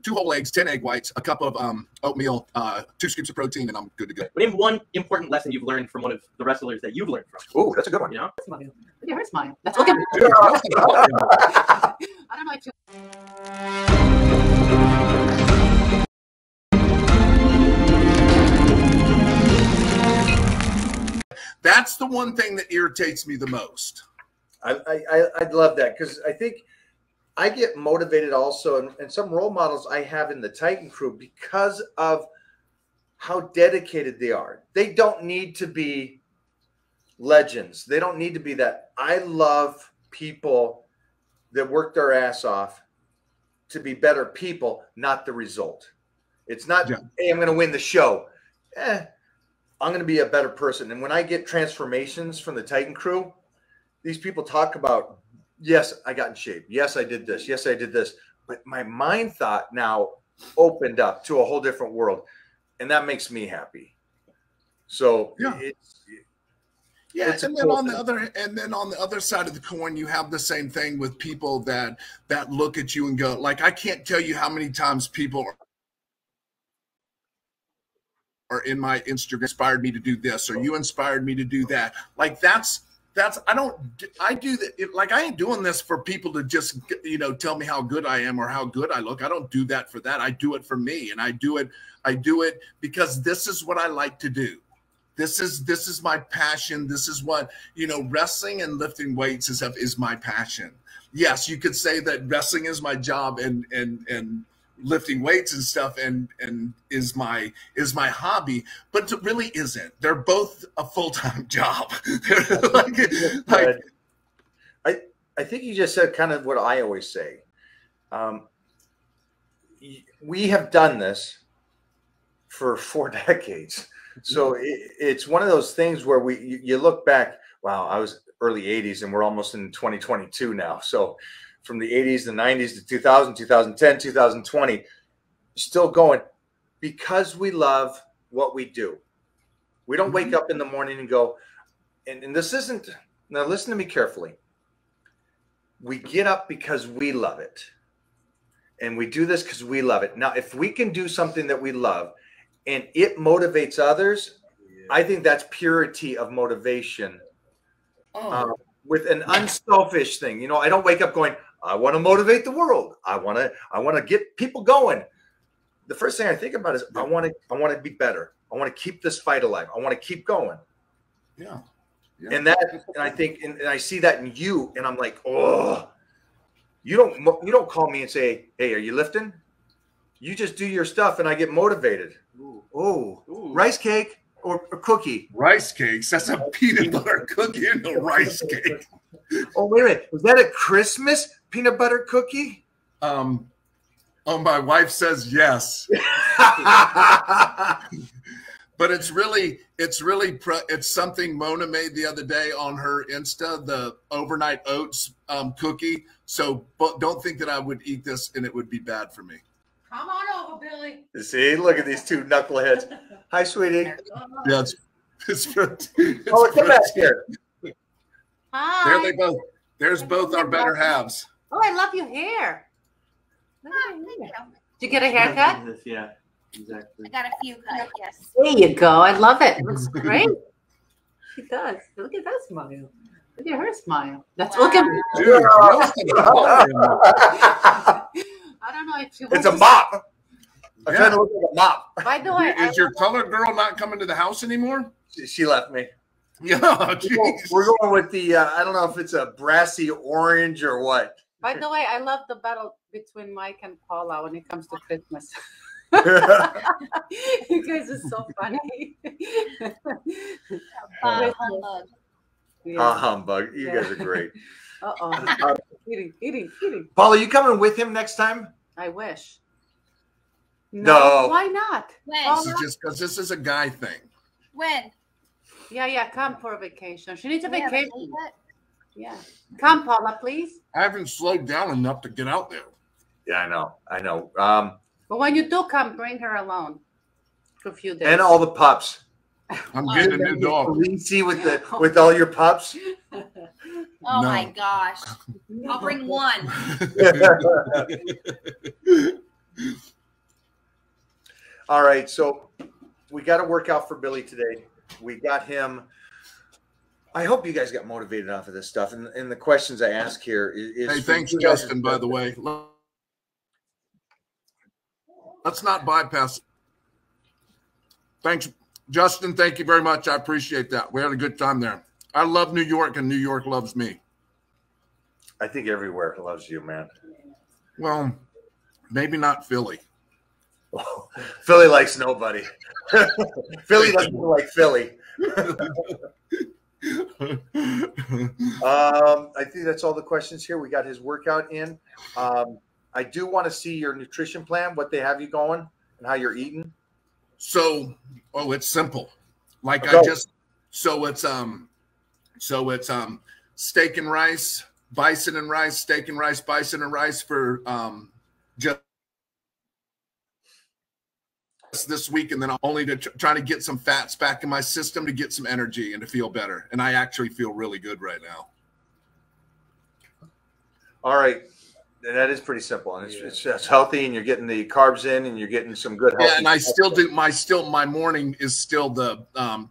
2 whole eggs, 10 egg whites, a cup of oatmeal, 2 scoops of protein, and I'm good to go. But name one important lesson you've learned from one of the wrestlers that you've learned from. Oh, that's a good one. You know? Look at her smile. That's look at me. I don't know if you. That's the one thing that irritates me the most. I'd love that, because I think I get motivated also, and some role models I have in the Titan crew because of how dedicated they are. They don't need to be legends. They don't need to be that. I love people that work their ass off to be better people, not the result. It's not, hey, I'm going to win the show. I'm going to be a better person. And when I get transformations from the Titan crew, these people talk about, yes, I got in shape. Yes, I did this. Yes, I did this. But my mind thought now opened up to a whole different world. And that makes me happy. So and then on the other side of the coin, you have the same thing with people that look at you and go, like, I can't tell you how many times people are in my Instagram inspired me to do this, or you inspired me to do that. Like I do that. Like, I ain't doing this for people to just, tell me how good I am or how good I look. I don't do that for that. I do it for me. And I do it because this is what I like to do. This is my passion. This is what, wrestling and lifting weights is my passion. Yes, you could say that wrestling is my job and lifting weights and stuff and is my hobby, but it really isn't. They're both a full-time job. I think you just said kind of what I always say. We have done this for 4 decades. So it's one of those things where you look back, wow, I was early 80s and we're almost in 2022 now. So from the 80s, the 90s to 2000, 2010, 2020, still going because we love what we do. We don't wake up in the morning and go, and this isn't, now listen to me carefully. We get up because we love it. And we do this because we love it. Now, if we can do something that we love and it motivates others, I think that's purity of motivation. With an unselfish thing. I don't wake up going, I want to motivate the world. I want to get people going. The first thing I think about is I want to be better. I want to keep this fight alive. I want to keep going. Yeah. And I think, and I see that in you, and I'm like, oh, you don't call me and say, hey, are you lifting? You just do your stuff, and I get motivated. Ooh. Rice cake or cookie? Rice cakes. That's a peanut butter cookie and a rice cake. Oh, wait a minute. Was that a Christmas peanut butter cookie? My wife says yes. But it's something Mona made the other day on her Insta, the overnight oats cookie. So don't think that I would eat this and it would be bad for me. Come on over, Billy. See, look at these two knuckleheads. Hi, sweetie. Yeah, it's come back here. Hi. There they both. There's both our better halves. Oh, I love your hair. Look at your hair. Did you get a haircut? Yeah, exactly. I got a few cut, yes. There you go. I love it. It looks great. She does. Look at that smile. Look at her smile. That's look at me. Dude, I don't know if she It's a mop. I'm trying to look like a mop. By the way, is your colored girl not coming to the house anymore? She left me. Yeah, we're going with the I don't know if it's a brassy orange or what. By the way, I love the battle between Mike and Paula when it comes to Christmas. You guys are so funny. Humbug. Yeah. Humbug. You guys are great. Eating. Paula, you coming with him next time? I wish. No. Why not? When? This is just because this is a guy thing. When? Yeah, come for a vacation. She needs a vacation. Yeah. Come, Paula, please. I haven't slowed down enough to get out there. Yeah, I know. But when you do come, bring her alone for a few days. And all the pups. I'm getting a new dog. Lisi with all your pups. Oh my gosh. I'll bring one. All right, so we got a workout for Billy today. We got him. I hope you guys got motivated off of this stuff. And the questions I ask here is Hey, thanks, Justin, by the way. Let's not bypass. Thanks, Justin. Thank you very much. I appreciate that. We had a good time there. I love New York, and New York loves me. I think everywhere loves you, man. Well, maybe not Philly. Philly likes nobody. Philly doesn't like Philly. I think that's all the questions here. We got his workout in. I do want to see your nutrition plan, what they have you going, and how you're eating. So, it's simple. Like Go. So it's steak and rice, bison and rice, steak and rice, bison and rice for just this week, and then only to try to get some fats back in my system to get some energy and to feel better. And I actually feel really good right now. All right. That is pretty simple, and it's healthy, and you're getting the carbs in, and you're getting some good healthy. Yeah, and I still do my morning is still the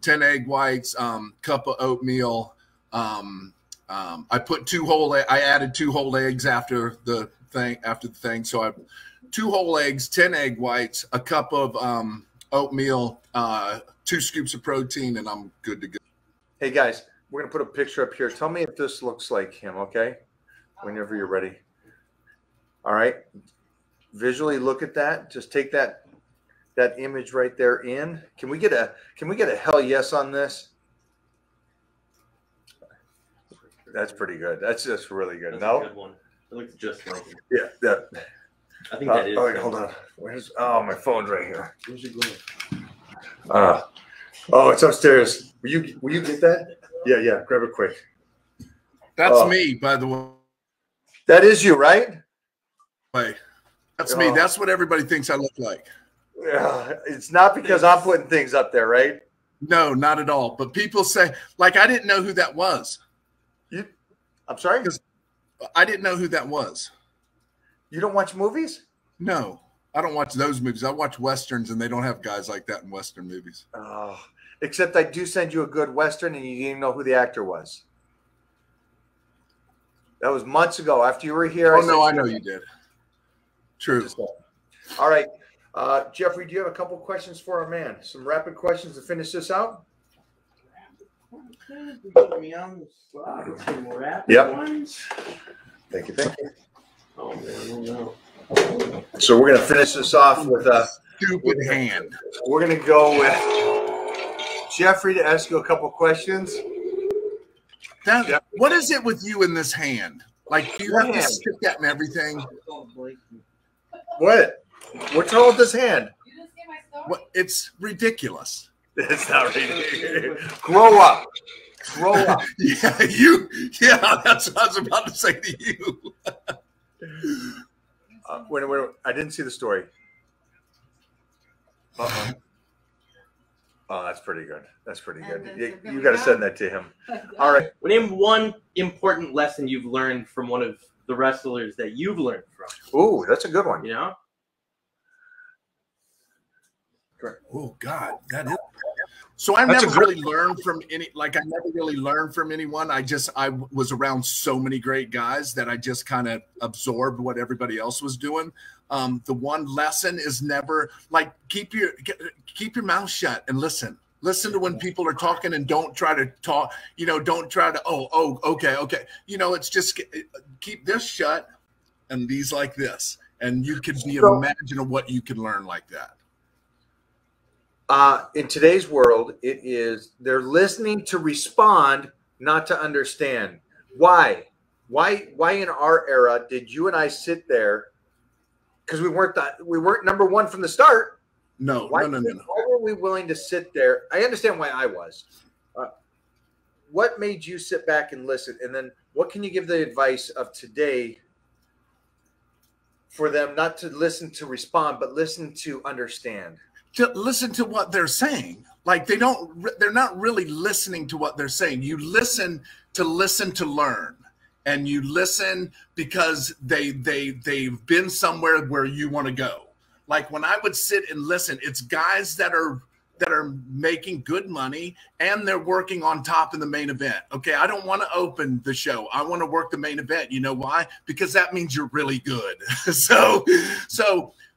10 egg whites, cup of oatmeal. I put I added 2 whole eggs after the thing. So I 2 whole eggs, 10 egg whites, a cup of oatmeal, 2 scoops of protein, and I'm good to go. Hey guys, we're gonna put a picture up here. Tell me if this looks like him, okay? Whenever you're ready. All right. Visually look at that. Just take that image right there in. Can we get a hell yes on this? That's pretty good. That's just really good. That's no? a good one. It looks just like him. Yeah, that. I think that is. Oh, wait, hold on. My phone's right here. Where's it going? Oh, it's upstairs. Will you get that? Yeah. Grab it quick. That's me, by the way. That is you, right? That's me. That's what everybody thinks I look like. Yeah, it's not because I'm putting things up there, right? No, not at all. But people say, like, I didn't know who that was. I'm sorry? Because I didn't know who that was. You don't watch movies? No, I don't watch those movies. I watch Westerns, and they don't have guys like that in Western movies. Oh, except I do send you a good Western, and you didn't know who the actor was. That was months ago after you were here. Oh, no, I know you did. True. All right. Jeffrey, do you have a couple questions for our man? Some rapid questions to finish this out? Yep. Thank you. Oh, man, no. So we're going to finish this off with a stupid hand. We're going to go with Jeffrey to ask you a couple questions. What is it with you in this hand? Like, do you have to stick that in everything? What? What's wrong with this hand? What? It's ridiculous. It's not ridiculous. Grow up. Grow up. Yeah, that's what I was about to say to you. Wait, I didn't see the story. Uh-oh. Oh, that's pretty good. That's pretty good. You got to send that to him. All right. Name one important lesson you've learned from one of the wrestlers that you've learned from. Ooh, that's a good one. You know? Oh God, that is. So I never really learned from anyone. I was around so many great guys that I just kind of absorbed what everybody else was doing. The one lesson is never like keep your mouth shut and listen. Listen to when people are talking and don't try to talk. Don't try to okay. It's just keep this shut and these like this, and you could imagine what you can learn like that. In today's world, they're listening to respond, not to understand. Why in our era did you and I sit there? Because we weren't number one from the start. No. Why were we willing to sit there? I understand why I was. What made you sit back and listen? And then what can you give the advice of today for them not to listen to respond, but listen to understand? To listen to what they're saying. Like they're not really listening to what they're saying. You listen to learn, and you listen because they've been somewhere where you want to go. Like when I would sit and listen, it's guys that are making good money and they're working on top in the main event. Okay, I don't want to open the show. I want to work the main event. You know why? Because that means you're really good. So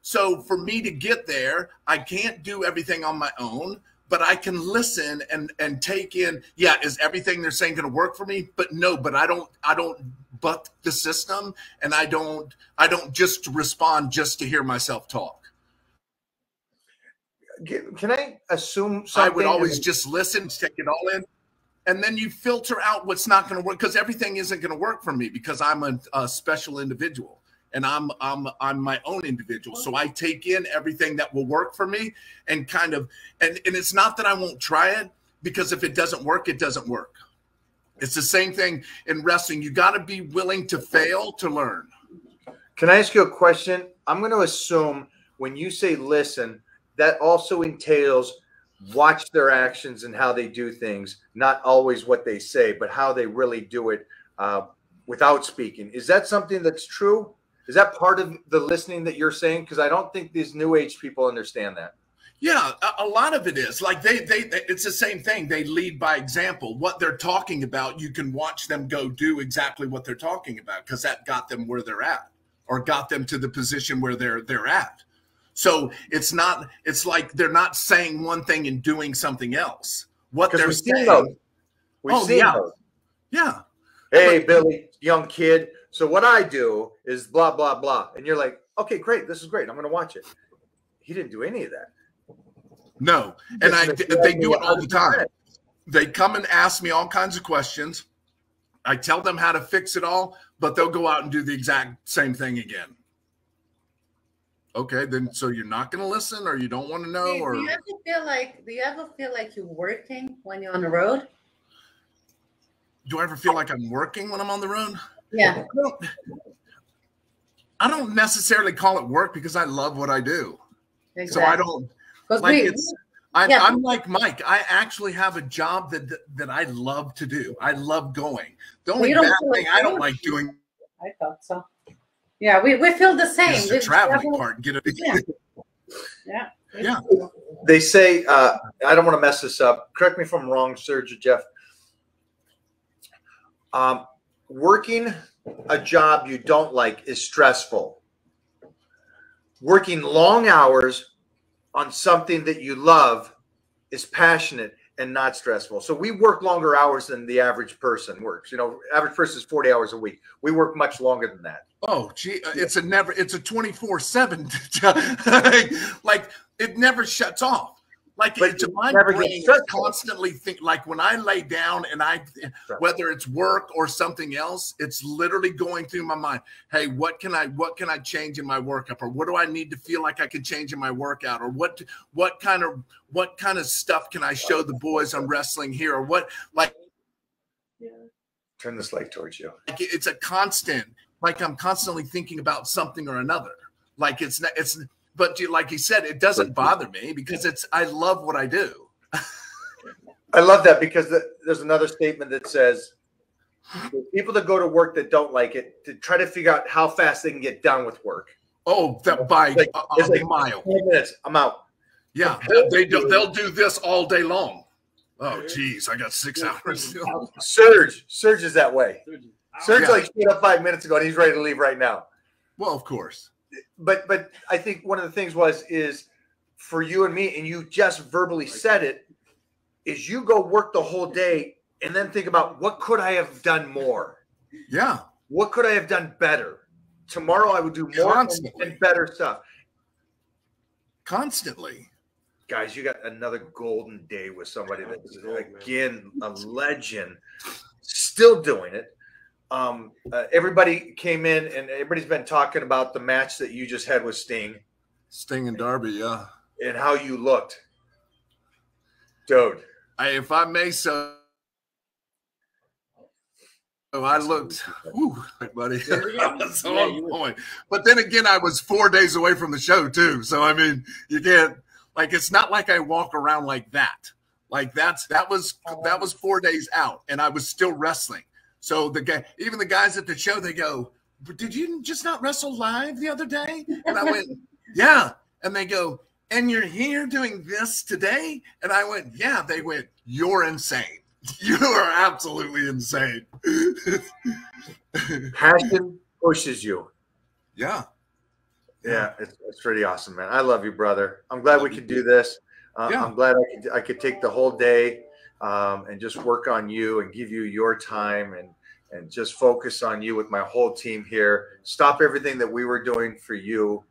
for me to get there, I can't do everything on my own, but I can listen and take in, yeah, is everything they're saying going to work for me? But no, but I don't buck the system, and I don't just respond just to hear myself talk. Can I assume something? I would always just listen, take it all in, and then you filter out what's not going to work, because everything isn't going to work for me, because I'm a special individual, and I'm my own individual. So I take in everything that will work for me, and kind of, and it's not that I won't try it, because if it doesn't work, it doesn't work. It's the same thing in wrestling. You got to be willing to fail to learn. Can I ask you a question? I'm going to assume when you say listen, that also entails watch their actions and how they do things, not always what they say, but how they really do it without speaking. Is that something that's true? Is that part of the listening that you're saying? Because I don't think these new age people understand that. Yeah, a lot of it is like it's the same thing. They lead by example. What they're talking about, you can watch them go do exactly what they're talking about, because that got them where they're at, or got them to the position where they're at. So it's like they're not saying one thing and doing something else. What they're saying. We've seen those. Yeah. Hey, Billy, young kid. So what I do is blah, blah, blah. And you're like, okay, great. This is great. I'm going to watch it. He didn't do any of that. No. And they do it all the time. They come and ask me all kinds of questions. I tell them how to fix it all, but they'll go out and do the exact same thing again. Okay, then so you're not going to listen, or you don't want to know, or do you ever feel like you're working when you're on the road? Do I ever feel like I'm working when I'm on the road? Yeah. I don't necessarily call it work, because I love what I do. Exactly. So I don't like I'm like Mike. I actually have a job that I love to do. I love going. The only bad thing I don't like doing. I thought so. Yeah, we feel the same. Is the traveling part. Get it? Yeah. They say, I don't want to mess this up. Correct me if I'm wrong, Serge or Jeff. Working a job you don't like is stressful. Working long hours on something that you love is passionate and not stressful. So we work longer hours than the average person works. You know, average person is 40 hours a week. We work much longer than that. Oh, gee, it's a 24/7. Like it never shuts off. Like my brain constantly think, like when I lay down and whether it's work or something else, it's literally going through my mind. Hey, what can I change in my workup, or what do I need to feel like I can change in my workout, or what kind of stuff can I show the boys I'm wrestling here, or what, like. Turn this light towards you. Like it's a constant. Like I'm constantly thinking about something or another. Like it's but like he said, it doesn't bother me, because I love what I do. I love that, because there's another statement that says people that go to work that don't like it, to try to figure out how fast they can get done with work. Oh, that by a mile. 10 minutes, I'm out. Yeah, they'll do this all day long. Oh, geez, I got 6 hours still. Serge is that way. Serge like stood up 5 minutes ago and he's ready to leave right now. Well, of course. But I think one of the things is for you and me, and you just verbally said it, is you go work the whole day and then think about, what could I have done more? Yeah. What could I have done better? Tomorrow I would do more and better stuff. Constantly. Guys, you got another golden day with somebody that is, again, a legend, still doing it. Everybody came in and everybody's been talking about the match that you just had with Sting and Darby, yeah, and how you looked, dude. If I may, so I looked, buddy. I was on point. But then again, I was 4 days away from the show too, so I mean, you can't, like, it's not like I walk around like that. Like that was 4 days out, and I was still wrestling. So even the guys at the show, they go, "Did you just not wrestle live the other day?" And I went, "Yeah." And they go, and you're here doing this today? And I went, yeah. They went, you're insane. You are absolutely insane. Passion pushes you. Yeah. Yeah, it's pretty awesome, man. I love you, brother. I'm glad we could do this. Yeah. I'm glad I could take the whole day and just work on you and give you your time and just focus on you with my whole team here. Stop everything that we were doing for you.